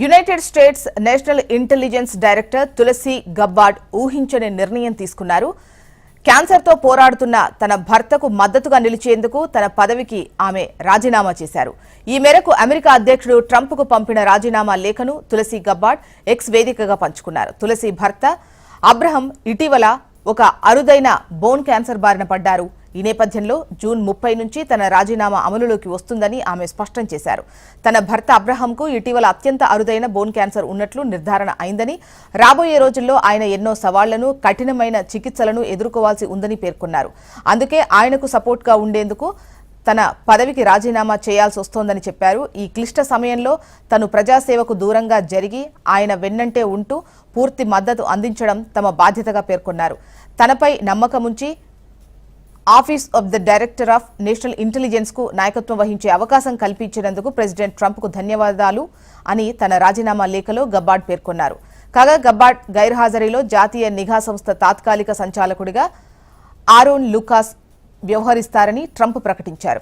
United States national intelligence director Tulsi Gabbard ఊహించని నిర్ణయం తీసుకున్నారు. క్యాన్సర్తో పోరాడుతున్న తన భర్తకు మద్దతుగా నిలిచేందుకు తన పదవికి ఆమె రాజీనామా చేశారు. ఈ మేరకు అమెరికా అధ్యక్షుడు ట్రంప్కు పంపిన రాజీనామా లేఖను తులసి గబ్బార్డ్ ఎక్స్ వేదికగా పంచుకున్నారు. తులసి భర్త అబ్రహం ఇటీవల ఒక అరుదైన బోన్ క్యాన్సర్ బారిన పడ్డారు. ఈ నేపథ్యంలో జూన్ 30 నుంచి తన రాజీనామా అమలులోకి వస్తుందని ఆమె స్పష్టం చేశారు. తన భర్త అబ్రహంకు ఇటీవల అత్యంత అరుదైన బోన్ క్యాన్సర్ ఉన్నట్లు నిర్ధారణ అయిందని, రాబోయే రోజుల్లో ఆయన ఎన్నో సవాళ్లను, కఠినమైన చికిత్సలను ఎదుర్కోవాల్సి ఉందని పేర్కొన్నారు. అందుకే ఆయనకు సపోర్ట్గా ఉండేందుకు తన పదవికి రాజీనామా చేయాల్సి వస్తోందని చెప్పారు. ఈ క్లిష్ట సమయంలో తను ప్రజాసేవకు దూరంగా జరిగి ఆయన వెన్నంటే ఉంటూ పూర్తి మద్దతు అందించడం తమ బాధ్యతగా పేర్కొన్నారు. తనపై నమ్మకముంచి office of the director of national intelligence కు నాయకత్వం వహించే అవకాశం కల్పించినందుకు ప్రెసిడెంట్ ట్రంప్ కు ధన్యవాదాలు అని తన రాజీనామా లేఖలో గబ్బార్డ్ పేర్కొన్నారు. కాగా గబ్బార్డ్ గైర్హాజరీలో జాతీయ నిఘా సంస్థ తాత్కాలిక సంచాలకుడిగా ఆరోన్ లూకాస్ వ్యవహరిస్తారని ట్రంప్ ప్రకటించారు.